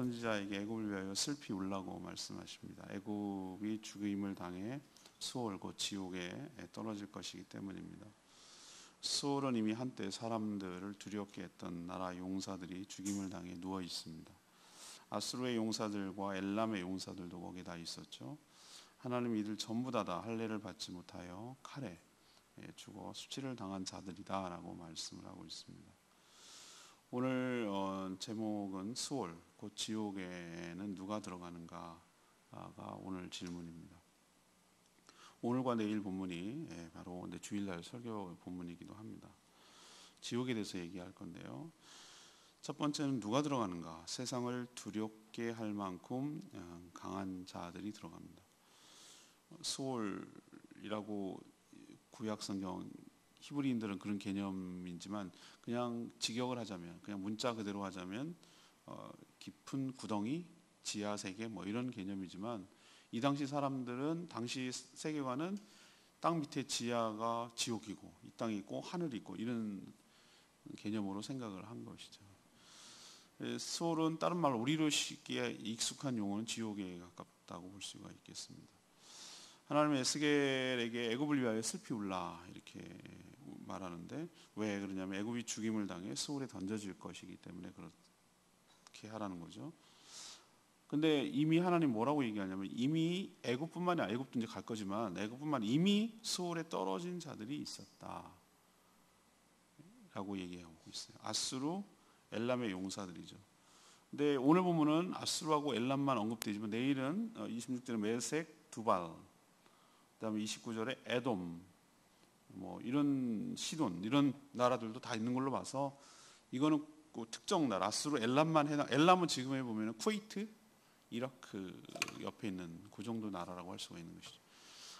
선지자에게 애굽을 위하여 슬피 울라고 말씀하십니다. 애굽이 죽임을 당해 수올 곧 지옥에 떨어질 것이기 때문입니다. 수올은 이미 한때 사람들을 두렵게 했던 나라 용사들이 죽임을 당해 누워 있습니다. 아수르의 용사들과 엘람의 용사들도 거기에 다 있었죠. 하나님 이들 전부 다 할례를 받지 못하여 칼에 죽어 수치를 당한 자들이다라고 말씀을 하고 있습니다. 오늘 제목은 수올 곧 지옥에는 누가 들어가는가가 오늘 질문입니다. 오늘과 내일 본문이 바로 주일날 설교 본문이기도 합니다. 지옥에 대해서 얘기할 건데요. 첫 번째는 누가 들어가는가? 세상을 두렵게 할 만큼 강한 자들이 들어갑니다. 수올이라고 구약 성경 히브리인들은 그런 개념이지만 그냥 직역을 하자면, 그냥 문자 그대로 하자면 깊은 구덩이, 지하 세계 뭐 이런 개념이지만, 이 당시 사람들은 당시 세계관은 땅 밑에 지하가 지옥이고 이 땅이 있고 하늘이 있고 이런 개념으로 생각을 한 것이죠. 수올은 다른 말로 우리로 쉽게 익숙한 용어는 지옥에 가깝다고 볼 수가 있겠습니다. 하나님의 에스겔에게 애굽을 위하여 슬피 울라 이렇게 말하는데, 왜 그러냐면 애굽이 죽임을 당해 수올에 던져질 것이기 때문에 그렇게 하라는 거죠. 근데 이미 하나님 뭐라고 얘기하냐면, 이미 애굽뿐만이 아니라, 애굽도 이제 갈 거지만 애굽뿐만 이미 수올에 떨어진 자들이 있었다 라고 얘기하고 있어요. 아수르, 엘람의 용사들이죠. 근데 오늘 보면은 아수르하고 엘람만 언급되지만 내일은 26절에 메색, 두발, 그다음에 29절에 에돔, 뭐 이런 시돈, 이런 나라들도 다 있는 걸로 봐서 이거는 특정 나라, 아수르, 엘람만 해당. 엘람은 지금 보면은 쿠웨이트, 이라크 옆에 있는 그 정도 나라라고 할 수가 있는 것이죠.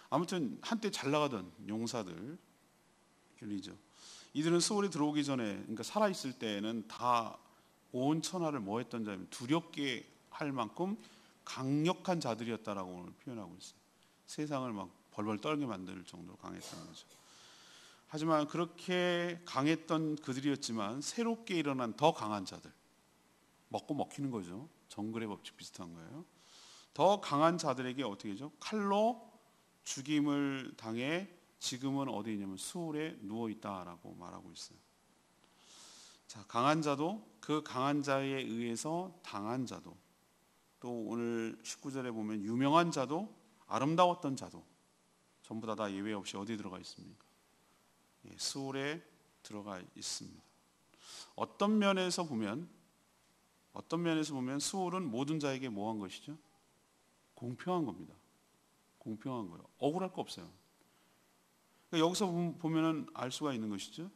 아무튼 한때 잘 나가던 용사들이죠. 이들은 수올에 들어오기 전에, 그러니까 살아 있을 때는 다 온 천하를 뭐 했던 자면 두렵게 할 만큼 강력한 자들이었다라고 오늘 표현하고 있어요. 세상을 막 벌벌 떨게 만들 정도로 강했던 거죠. 하지만 그렇게 강했던 그들이었지만 새롭게 일어난 더 강한 자들, 먹고 먹히는 거죠. 정글의 법칙 비슷한 거예요. 더 강한 자들에게 어떻게 하죠? 칼로 죽임을 당해 지금은 어디 있냐면 수올에 누워 있다라고 말하고 있어요. 자, 강한 자도, 그 강한 자에 의해서 당한 자도, 또 오늘 19절에 보면 유명한 자도, 아름다웠던 자도 전부 다 예외 없이 어디에 들어가 있습니까? 수올에 들어가 있습니다. 어떤 면에서 보면 수올은 모든 자에게 뭐한 것이죠? 공평한 겁니다. 공평한 거예요. 억울할 거 없어요. 그러니까 여기서 보면은 알 수가 있는 것이죠.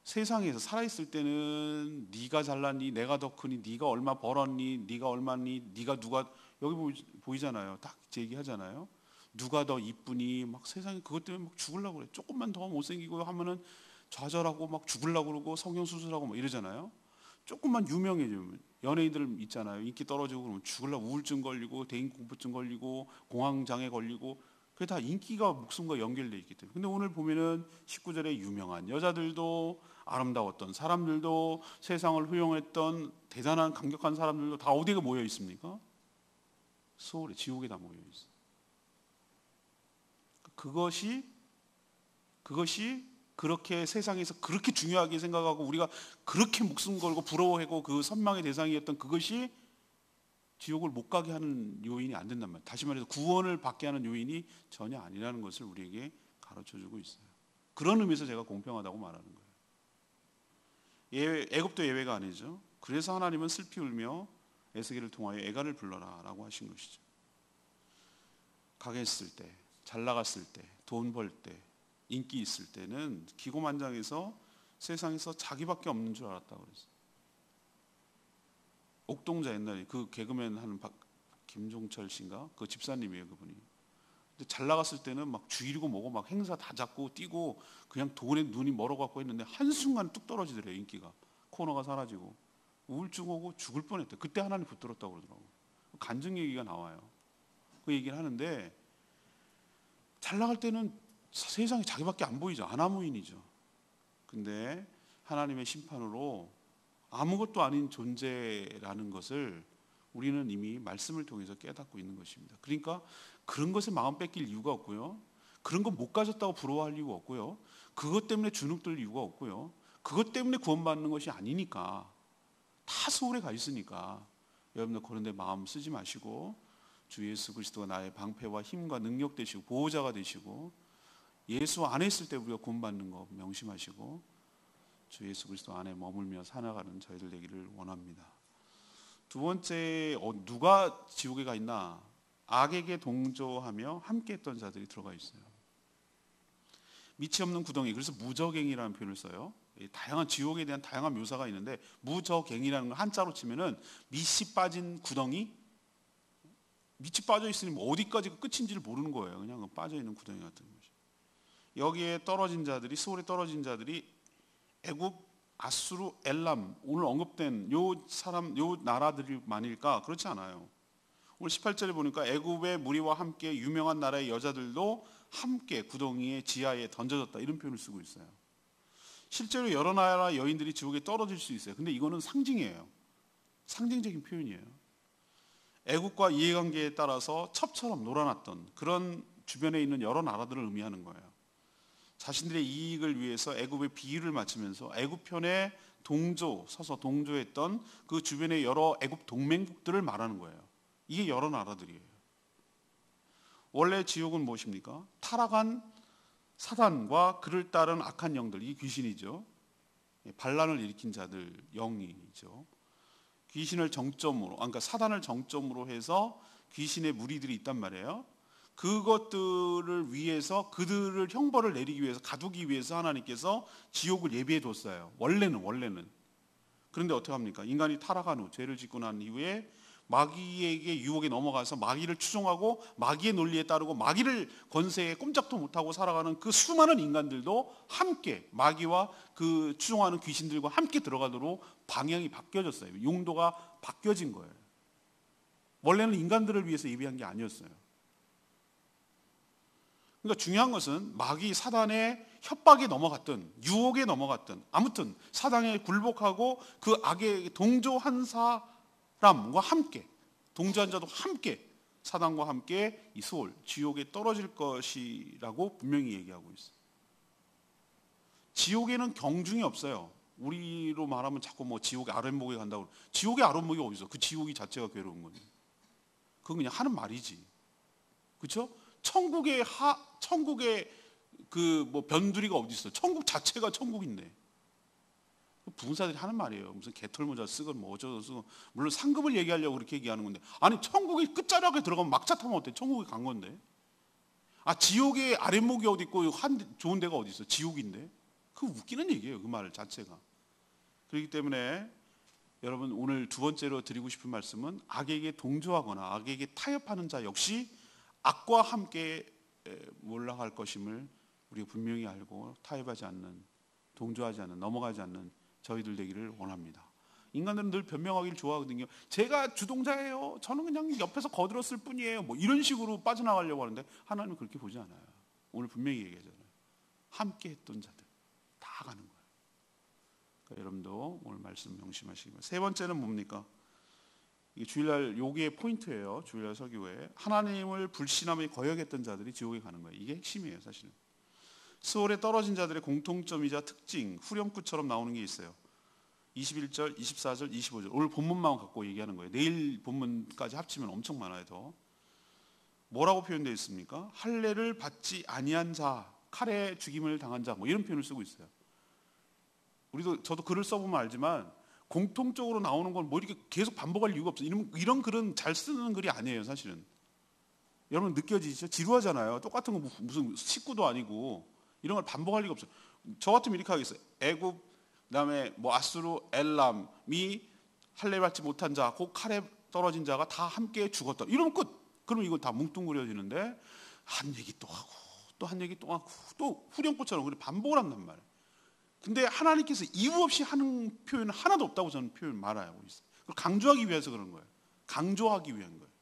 세상에서 살아있을 때는 네가 잘났니, 내가 더 크니, 네가 얼마 벌었니, 네가 얼마니, 네가 누가, 여기 보이잖아요. 딱 얘기하잖아요. 누가 더 이쁘니, 막 세상에 그것 때문에 막 죽으려고 그래. 조금만 더 못생기고 하면은 좌절하고 막 죽으려고 그러고 성형수술하고 막 이러잖아요. 조금만 유명해지면, 연예인들 있잖아요. 인기 떨어지고 그러면 죽으려고 우울증 걸리고 대인공포증 걸리고 공황장애 걸리고, 그게 다 인기가 목숨과 연결되어 있기 때문에. 근데 오늘 보면은 19절에 유명한 여자들도, 아름다웠던 사람들도, 세상을 훌륭했던 대단한 강력한 사람들도 다 어디에 모여 있습니까? 수올에, 지옥에 다 모여 있어요. 그것이 그렇게 세상에서 그렇게 중요하게 생각하고 우리가 그렇게 목숨 걸고 부러워하고 그 선망의 대상이었던 그것이 지옥을 못 가게 하는 요인이 안 된단 말이에요. 다시 말해서 구원을 받게 하는 요인이 전혀 아니라는 것을 우리에게 가르쳐주고 있어요. 그런 의미에서 제가 공평하다고 말하는 거예요. 애굽도 예외가 아니죠. 그래서 하나님은 슬피 울며 에스겔을 통하여 애가를 불러라 라고 하신 것이죠. 강했을 때, 잘 나갔을 때, 돈 벌 때, 인기 있을 때는 기고만장해서 세상에서 자기밖에 없는 줄 알았다고 그랬어요. 옥동자, 옛날에 그 개그맨 하는 김종철 씨인가? 그 집사님이에요, 그분이. 근데 잘 나갔을 때는 막 주일이고 뭐고 막 행사 다 잡고 뛰고 그냥 돈에 눈이 멀어갖고 했는데 한순간 뚝 떨어지더래요, 인기가. 코너가 사라지고 우울증 오고 죽을 뻔했대. 그때 하나님 붙들었다고 그러더라고요. 간증 얘기가 나와요. 그 얘기를 하는데, 잘 나갈 때는 세상에 자기밖에 안 보이죠. 아나무인이죠. 근데 하나님의 심판으로 아무것도 아닌 존재라는 것을 우리는 이미 말씀을 통해서 깨닫고 있는 것입니다. 그러니까 그런 것에 마음 뺏길 이유가 없고요. 그런 거 못 가졌다고 부러워할 이유가 없고요. 그것 때문에 주눅들 이유가 없고요. 그것 때문에 구원받는 것이 아니니까, 다 서울에 가 있으니까 여러분들 그런 데 마음 쓰지 마시고 주 예수 그리스도가 나의 방패와 힘과 능력 되시고 보호자가 되시고 예수 안에 있을 때 우리가 구원받는 거 명심하시고 주 예수 그리스도 안에 머물며 살아가는 저희들 되기를 원합니다. 두 번째, 누가 지옥에 가 있나? 악에게 동조하며 함께했던 자들이 들어가 있어요. 밑이 없는 구덩이, 그래서 무저갱이라는 표현을 써요. 다양한 지옥에 대한 다양한 묘사가 있는데 무저갱이라는 걸 한자로 치면은 밑이 빠진 구덩이, 밑이 빠져 있으니 뭐 어디까지가 끝인지를 모르는 거예요. 그냥 빠져 있는 구덩이 같은 것이. 여기에 떨어진 자들이, 소홀에 떨어진 자들이 애굽, 아수르, 엘람, 오늘 언급된 요 나라들이 많을까? 그렇지 않아요. 오늘 18절에 보니까 애굽의 무리와 함께 유명한 나라의 여자들도 함께 구덩이의 지하에 던져졌다, 이런 표현을 쓰고 있어요. 실제로 여러 나라 여인들이 지옥에 떨어질 수 있어요. 근데 이거는 상징이에요. 상징적인 표현이에요. 애국과 이해관계에 따라서 첩처럼 놀아났던 그런 주변에 있는 여러 나라들을 의미하는 거예요. 자신들의 이익을 위해서 애굽의 비유를 맞추면서 애굽 편에 서서 동조했던 그 주변의 여러 애굽 동맹국들을 말하는 거예요. 이게 여러 나라들이에요. 원래 지옥은 무엇입니까? 타락한 사단과 그를 따른 악한 영들, 이 귀신이죠. 반란을 일으킨 자들, 영이죠. 귀신을 정점으로, 그러니까 사단을 정점으로 해서 귀신의 무리들이 있단 말이에요. 그것들을 위해서, 그들을 형벌을 내리기 위해서, 가두기 위해서 하나님께서 지옥을 예비해 뒀어요. 원래는. 그런데 어떻게 합니까? 인간이 타락한 후, 죄를 짓고 난 이후에 마귀에게 유혹에 넘어가서 마귀를 추종하고 마귀의 논리에 따르고 마귀를 권세에 꼼짝도 못하고 살아가는 그 수많은 인간들도 함께 마귀와 그 추종하는 귀신들과 함께 들어가도록 방향이 바뀌어졌어요. 용도가 바뀌어진 거예요. 원래는 인간들을 위해서 예비한 게 아니었어요. 그러니까 중요한 것은 마귀 사단의 협박에 넘어갔든 유혹에 넘어갔든 아무튼 사단에 굴복하고 그 악에 동조한 사람과 함께, 동조한 자도 함께 사단과 함께 이 소울, 지옥에 떨어질 것이라고 분명히 얘기하고 있어요. 지옥에는 경중이 없어요. 우리로 말하면 자꾸 뭐 지옥의 아랫목에 간다고. 지옥의 아랫목이 어디 있어? 그 지옥이 자체가 괴로운 거예요. 그건 그냥 하는 말이지. 그렇죠? 천국의 그 뭐 변두리가 어디 있어? 천국 자체가 천국인데. 부흥사들이 하는 말이에요. 무슨 개털모자 쓰건 뭐 어쩌고 쓰건. 물론 상급을 얘기하려고 그렇게 얘기하는 건데, 아니 천국의 끝자락에 들어가면 막차 타면 어때? 천국에 간 건데. 아, 지옥의 아랫목이 어디 있고 좋은 데가 어디 있어? 지옥인데. 그 웃기는 얘기예요. 그 말 자체가. 그렇기 때문에 여러분, 오늘 두 번째로 드리고 싶은 말씀은 악에게 동조하거나 악에게 타협하는 자 역시 악과 함께 몰락할 것임을 우리가 분명히 알고 타협하지 않는, 동조하지 않는, 넘어가지 않는 저희들 되기를 원합니다. 인간들은 늘 변명하기를 좋아하거든요. 제가 주동자예요. 저는 그냥 옆에서 거들었을 뿐이에요. 뭐 이런 식으로 빠져나가려고 하는데 하나님은 그렇게 보지 않아요. 오늘 분명히 얘기하잖아요. 함께 했던 자들 다 가는 거예요. 그러니까 여러분도 오늘 말씀 명심하시기 바랍니다. 세 번째는 뭡니까? 이게 주일날 요게 포인트예요. 주일날 설교에 하나님을 불신하며 거역했던 자들이 지옥에 가는 거예요. 이게 핵심이에요, 사실은. 수월에 떨어진 자들의 공통점이자 특징, 후렴구처럼 나오는 게 있어요. 21절, 24절, 25절. 오늘 본문만 갖고 얘기하는 거예요. 내일 본문까지 합치면 엄청 많아요, 더. 뭐라고 표현되어 있습니까? 할례를 받지 아니한 자, 칼에 죽임을 당한 자, 뭐 이런 표현을 쓰고 있어요. 저도 글을 써보면 알지만 공통적으로 나오는 건 뭐 이렇게 계속 반복할 이유가 없어요. 이런 글은 잘 쓰는 글이 아니에요, 사실은. 여러분 느껴지시죠? 지루하잖아요. 똑같은 거 무슨 식구도 아니고 이런 걸 반복할 리가 없어요. 저 같으면 이렇게 하겠어요. 애굽, 그다음에 뭐 아수르, 엘람이 할례 받지 못한 자, 그 칼에 떨어진 자가 다 함께 죽었다. 이러면 끝. 그러면 이거 다 뭉뚱그려지는데 한 얘기 또 하고 또 한 얘기 또 하고 또 후렴구처럼 그렇게 반복을 한단 말이에요. 근데 하나님께서 이유 없이 하는 표현은 하나도 없다고 저는 표현 말하고 있어요. 그걸 강조하기 위해서 그런 거예요. 강조하기 위한 거예요.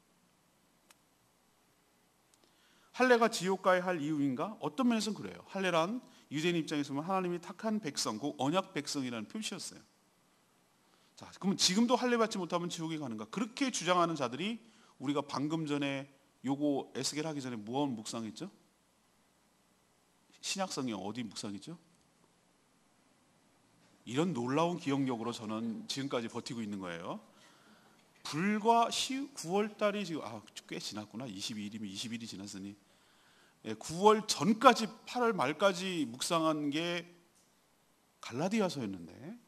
할례가 지옥 가야 할 이유인가? 어떤 면에서는 그래요. 할례란 유대인 입장에서 보면 하나님이 택한 백성, 그 언약 백성이라는 표시였어요. 자, 그러면 지금도 할례 받지 못하면 지옥에 가는가? 그렇게 주장하는 자들이 우리가 방금 전에 요거 에스겔 하기 전에 무언 묵상했죠? 신약성경 어디 묵상했죠? 이런 놀라운 기억력으로 저는 지금까지 버티고 있는 거예요. 불과 9월 달이 지금 꽤 지났구나. 22일이면 20일이 지났으니 9월 전까지 8월 말까지 묵상한 게 갈라디아서였는데,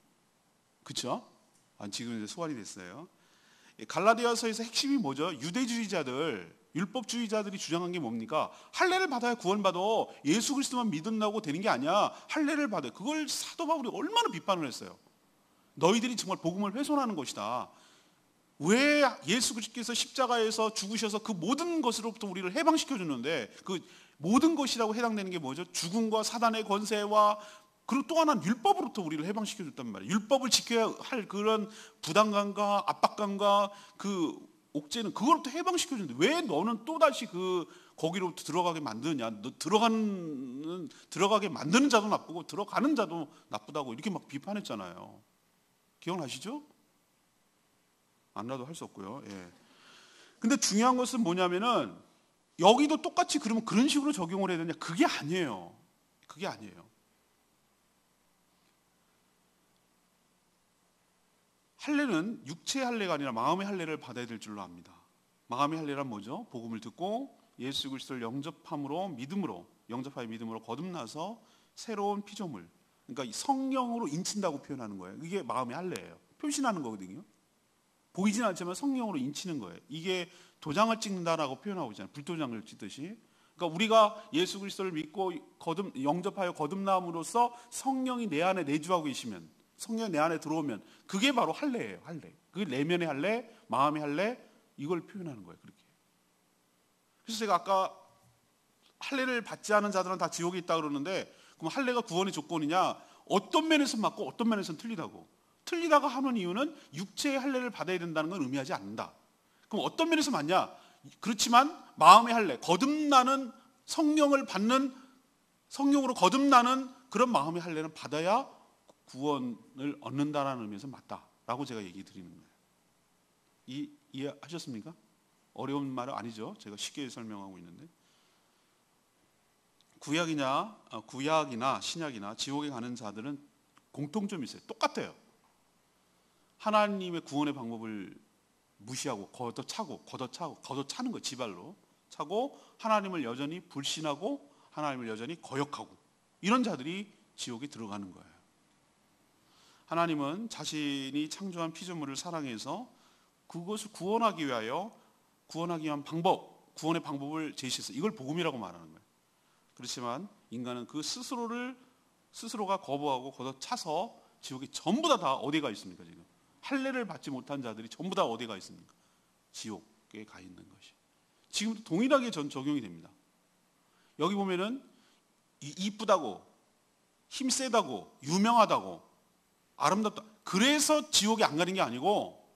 그렇죠? 지금 이제 소환이 됐어요. 갈라디아서에서 핵심이 뭐죠? 유대주의자들, 율법주의자들이 주장한 게 뭡니까? 할례를 받아야 구원받아. 예수 그리스도만 믿는다고 되는 게 아니야. 할례를 받아. 그걸 사도 바울이 얼마나 비판을 했어요. 너희들이 정말 복음을 훼손하는 것이다. 왜 예수 그리스도께서 십자가에서 죽으셔서 그 모든 것으로부터 우리를 해방시켜 주는데, 그 모든 것이라고 해당되는 게 뭐죠? 죽음과 사단의 권세와, 그리고 또 하나는 율법으로부터 우리를 해방시켜 줬단 말이에요. 율법을 지켜야 할 그런 부담감과 압박감과 그 옥죄는 그걸로부터 해방시켜 주는데 왜 너는 또다시 거기로부터 들어가게 만드느냐? 너 들어가게 만드는 자도 나쁘고 들어가는 자도 나쁘다고 이렇게 막 비판했잖아요. 기억나시죠? 안 나도 할 수 없고요. 예. 근데 중요한 것은 뭐냐면은 여기도 똑같이 그러면 그런 식으로 적용을 해야 되냐? 그게 아니에요. 그게 아니에요. 할례는 육체의 할례가 아니라 마음의 할례를 받아야 될 줄로 압니다. 마음의 할례란 뭐죠? 복음을 듣고 예수 그리스도를 영접하여 믿음으로 거듭나서 새로운 피조물, 그러니까 성령으로 인친다고 표현하는 거예요. 이게 마음의 할례예요. 표신하는 거거든요. 보이진 않지만 성령으로 인치는 거예요. 이게 도장을 찍는다라고 표현하고 있잖아요. 불도장을 찍듯이. 그러니까 우리가 예수 그리스도를 믿고 영접하여 거듭남으로써 성령이 내 안에 내주하고 계시면, 성령이 내 안에 들어오면 그게 바로 할례예요. 할례. 그게 내면의 할례, 마음의 할례, 이걸 표현하는 거예요. 그렇게. 그래서 제가 아까 할례를 받지 않은 자들은 다 지옥에 있다 그러는데, 그럼 할례가 구원의 조건이냐? 어떤 면에서 맞고 어떤 면에서는 틀리다고. 틀리다가 하는 이유는 육체의 할례를 받아야 된다는 건 의미하지 않는다. 그럼 어떤 면에서 맞냐? 그렇지만 마음의 할례, 거듭나는 성령을 받는, 성령으로 거듭나는 그런 마음의 할례는 받아야 구원을 얻는다라는 의미에서 맞다라고 제가 얘기 드리는 거예요. 이해하셨습니까? 어려운 말은 아니죠. 제가 쉽게 설명하고 있는데, 구약이나 신약이나 지옥에 가는 자들은 공통점이 있어요. 똑같아요. 하나님의 구원의 방법을 무시하고 걷어차는 거예요. 지발로 차고 하나님을 여전히 불신하고 하나님을 여전히 거역하고, 이런 자들이 지옥에 들어가는 거예요. 하나님은 자신이 창조한 피조물을 사랑해서 그것을 구원하기 위한 방법, 구원의 방법을 제시했어요. 이걸 복음이라고 말하는 거예요. 그렇지만 인간은 그 스스로가 거부하고 걷어차서 지옥에 전부 다 어디가 있습니까? 지금 할례를 받지 못한 자들이 전부 다 어디가 있습니까? 지옥에 가 있는 것이. 지금도 동일하게 적용이 됩니다. 여기 보면은 이쁘다고, 힘 세다고, 유명하다고, 아름답다, 그래서 지옥에 안 가는 게 아니고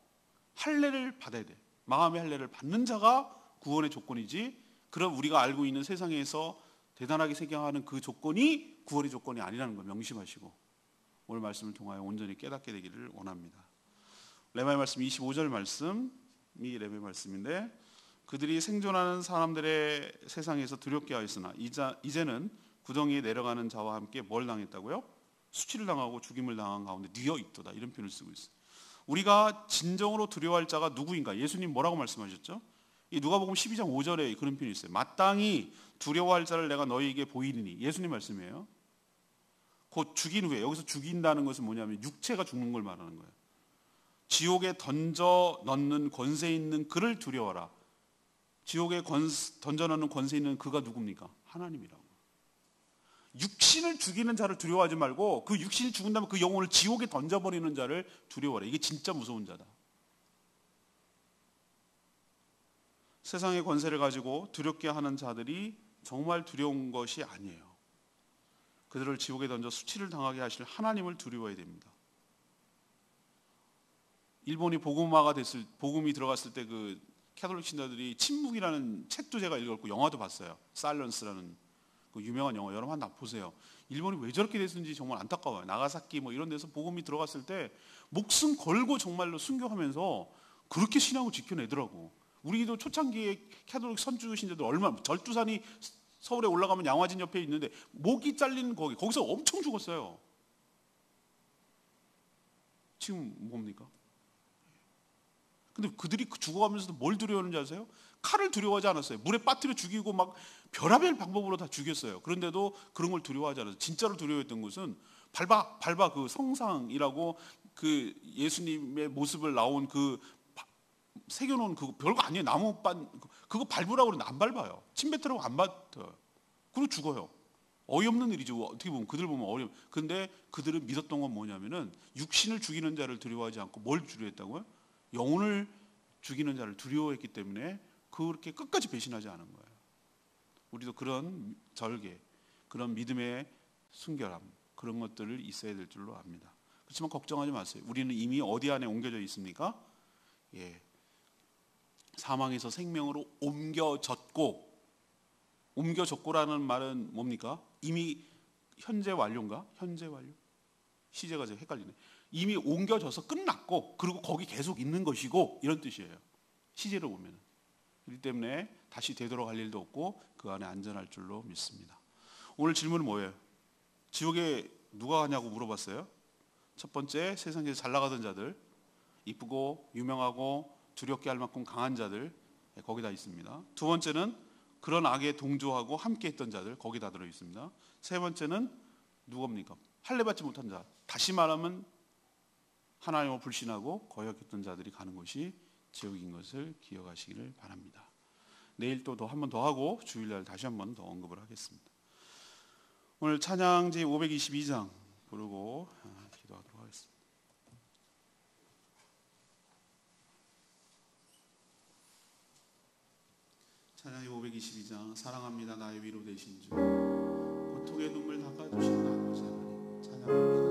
할례를 받아야 돼. 마음의 할례를 받는 자가 구원의 조건이지, 그럼 우리가 알고 있는 세상에서 대단하게 생각하는 그 조건이 구원의 조건이 아니라는 걸 명심하시고 오늘 말씀을 통하여 온전히 깨닫게 되기를 원합니다. 레마의 말씀 25절 말씀이 레마의 말씀인데, 그들이 생존하는 사람들의 세상에서 두렵게 하였으나 이제는 구덩이에 내려가는 자와 함께 뭘 당했다고요? 수치를 당하고 죽임을 당한 가운데 뉘어 있도다, 이런 표현을 쓰고 있어요. 우리가 진정으로 두려워할 자가 누구인가? 예수님 뭐라고 말씀하셨죠? 이 누가복음 12장 5절에 그런 표현이 있어요. 마땅히 두려워할 자를 내가 너희에게 보이리니, 예수님 말씀이에요. 곧 죽인 후에, 여기서 죽인다는 것은 뭐냐면 육체가 죽는 걸 말하는 거예요. 지옥에 던져 넣는 권세 있는 그를 두려워라. 지옥에 던져 넣는 권세 있는 그가 누굽니까? 하나님이라고. 육신을 죽이는 자를 두려워하지 말고 그 육신이 죽은다면 그 영혼을 지옥에 던져버리는 자를 두려워라. 이게 진짜 무서운 자다. 세상의 권세를 가지고 두렵게 하는 자들이 정말 두려운 것이 아니에요. 그들을 지옥에 던져 수치를 당하게 하실 하나님을 두려워해야 됩니다. 일본이 복음이 들어갔을 때 그 캐톨릭 신자들이 침묵이라는 책도 제가 읽었고 영화도 봤어요. 사일런스라는 그 유명한 영화, 여러분 한번 보세요. 일본이 왜 저렇게 됐는지 정말 안타까워요. 나가사키 뭐 이런 데서 복음이 들어갔을 때 목숨 걸고 정말로 순교하면서 그렇게 신앙을 지켜내더라고. 우리도 초창기에 캐톨릭 선주 신자들 얼마나, 절두산이 서울에 올라가면 양화진 옆에 있는데 목이 잘린 거기서 엄청 죽었어요. 지금 뭡니까? 근데 그들이 죽어가면서도 뭘 두려워하는지 아세요? 칼을 두려워하지 않았어요. 물에 빠뜨려 죽이고 막 별의별 방법으로 다 죽였어요. 그런데도 그런 걸 두려워하지 않았어요. 진짜로 두려워했던 것은 밟아 그 성상이라고 그 예수님의 모습을 나온 그 새겨놓은 그거 별거 아니에요. 나무반 그거 밟으라고 그러는데 안 밟아요. 침 뱉으라고 안 뱉어요. 그리고 죽어요. 어이없는 일이죠. 어떻게 보면 그들 보면 어이없. 근데 그들은 믿었던 건 뭐냐면은 육신을 죽이는 자를 두려워하지 않고 뭘 두려워했다고요? 영혼을 죽이는 자를 두려워했기 때문에 그렇게 끝까지 배신하지 않은 거예요. 우리도 그런 절개, 그런 믿음의 순결함, 그런 것들을 있어야 될 줄로 압니다. 그렇지만 걱정하지 마세요. 우리는 이미 어디 안에 옮겨져 있습니까? 예, 사망에서 생명으로 옮겨졌고라는 말은 뭡니까? 이미 현재 완료인가? 현재 완료? 시제가 지금 헷갈리네. 이미 옮겨져서 끝났고 그리고 거기 계속 있는 것이고 이런 뜻이에요. 시제를 보면. 그렇기 때문에 다시 되돌아갈 일도 없고 그 안에 안전할 줄로 믿습니다. 오늘 질문은 뭐예요? 지옥에 누가 가냐고 물어봤어요. 첫 번째, 세상에서 잘 나가던 자들, 이쁘고 유명하고 두렵게 할 만큼 강한 자들, 거기다 있습니다. 두 번째는 그런 악에 동조하고 함께했던 자들, 거기다 들어 있습니다. 세 번째는 누굽니까? 할례받지 못한 자. 다시 말하면 하나님을 불신하고 거역했던 자들이 가는 곳이 지옥인 것을 기억하시기를 바랍니다. 내일 또 한 번 더 하고 주일날 다시 한 번 더 언급을 하겠습니다. 오늘 찬양지 522장 부르고 기도하도록 하겠습니다. 찬양지 522장 사랑합니다 나의 위로 되신 주 고통의 눈물 닦아주신 아버지 하나님 찬양합니다.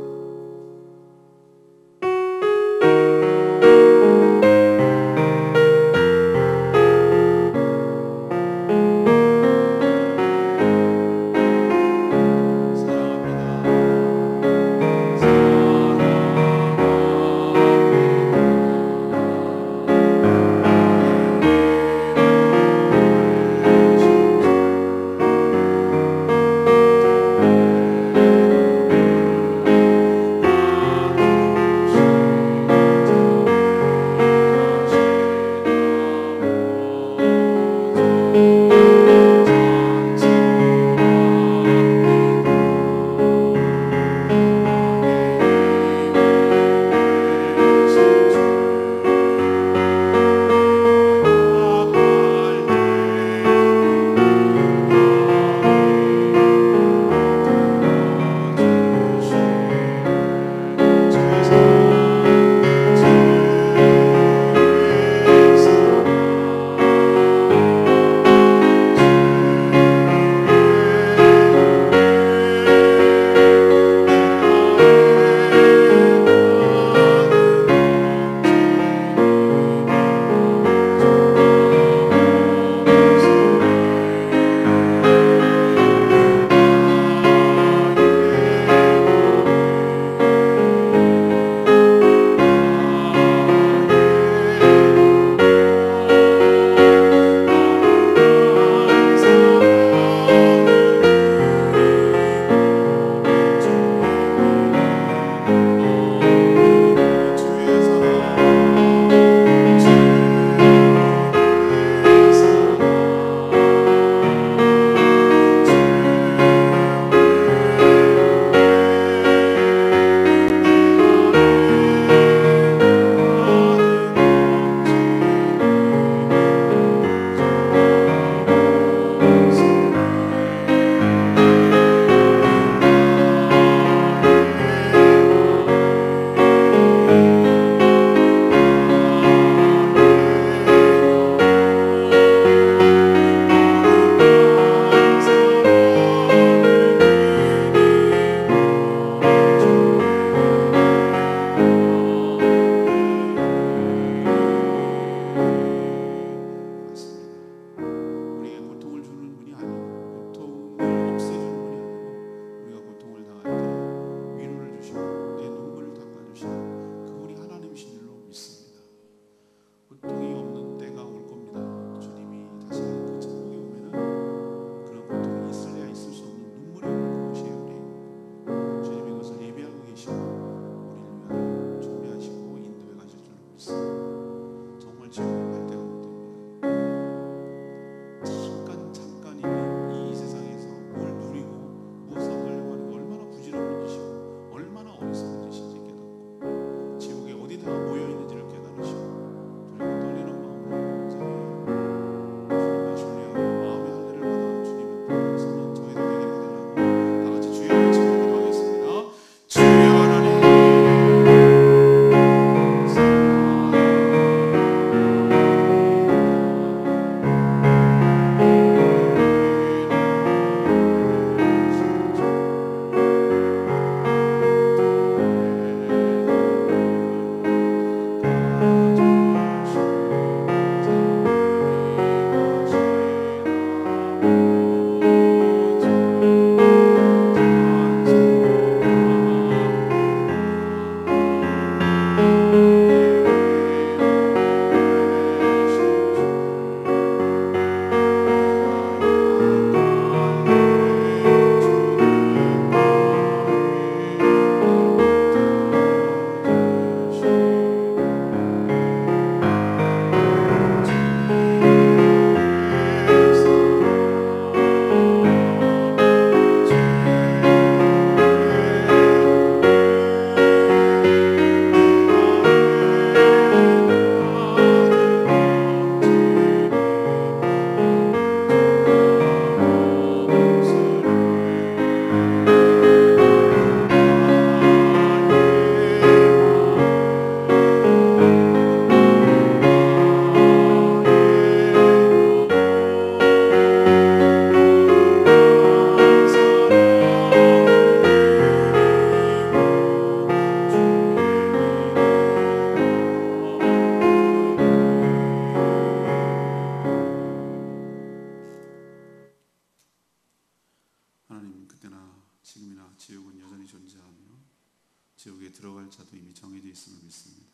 들어갈 자도 이미 정해져 있음을 믿습니다.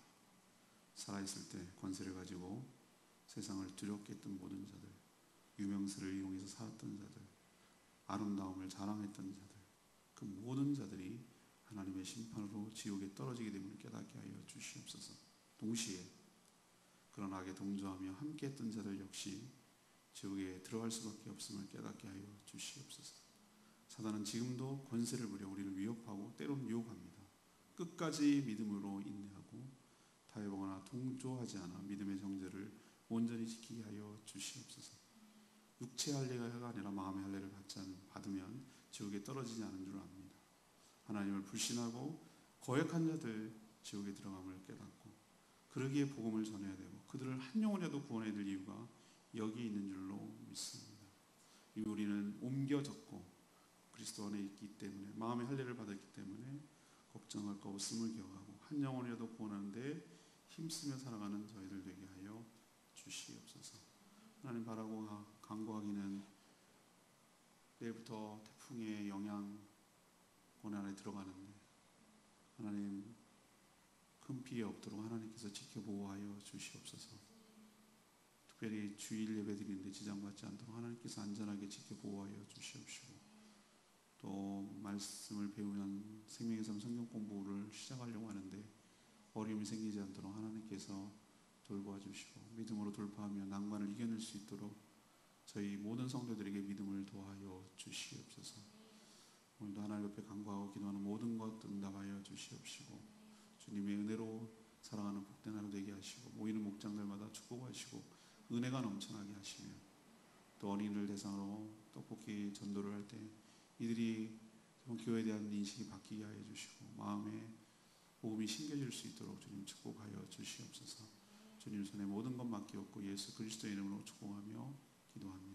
살아있을 때 권세를 가지고 세상을 두렵게 했던 모든 자들, 유명세를 이용해서 살았던 자들, 아름다움을 자랑했던 자들, 그 모든 자들이 하나님의 심판으로 지옥에 떨어지게 됨을 깨닫게 하여 주시옵소서. 동시에 그런 악에 동조하며 함께했던 자들 역시 지옥에 들어갈 수밖에 없음을 깨닫게 하여 주시옵소서. 사단은 지금도 권세를 부려 우리를 위협하고 때로는 유혹합니다. 끝까지 믿음으로 인내하고 타협하거나 동조하지 않아 믿음의 정죄를 온전히 지키게 하여 주시옵소서. 육체의 할례가 아니라 마음의 할례를 받으면 지옥에 떨어지지 않은 줄 압니다. 하나님을 불신하고 거역한 자들 지옥에 들어감을 깨닫고 그러기에 복음을 전해야 되고 그들을 한 영혼이라도 구원해야 될 이유가 여기 있는 줄로 믿습니다. 이미 우리는 옮겨졌고 그리스도 안에 있기 때문에 마음의 할례를 받았기 때문에 걱정할 거 없음을 기억하고 한 영혼이라도 구원하는데 힘쓰며 살아가는 저희들 되게 하여 주시옵소서. 하나님 바라고 간구하기는 내일부터 태풍의 영향권 안에 들어가는데 하나님 큰 피해 없도록 하나님께서 지켜보호하여 주시옵소서. 특별히 주일 예배 드리는데 지장받지 않도록 하나님께서 안전하게 지켜보호하여 주시옵시고 또 말씀을 배우는 생명의 삶 성경 공부를 시작하려고 하는데 어려움이 생기지 않도록 하나님께서 돌보아 주시고 믿음으로 돌파하며 난관을 이겨낼 수 있도록 저희 모든 성도들에게 믿음을 도하여 주시옵소서. 오늘도 하나님 옆에 간구하고 기도하는 모든 것 응답하여 주시옵시고 주님의 은혜로 살아가는 복된 하루 되게 하시고 모이는 목장들마다 축복하시고 은혜가 넘쳐나게 하시며 또 어린이들 대상으로 떡볶이 전도를 할 때 이들이 교회에 대한 인식이 바뀌게 하여 주시고 마음에 복음이 심겨질 수 있도록 주님 축복하여 주시옵소서. 주님 손에 모든 것 맡기옵고 예수 그리스도의 이름으로 축복하며 기도합니다.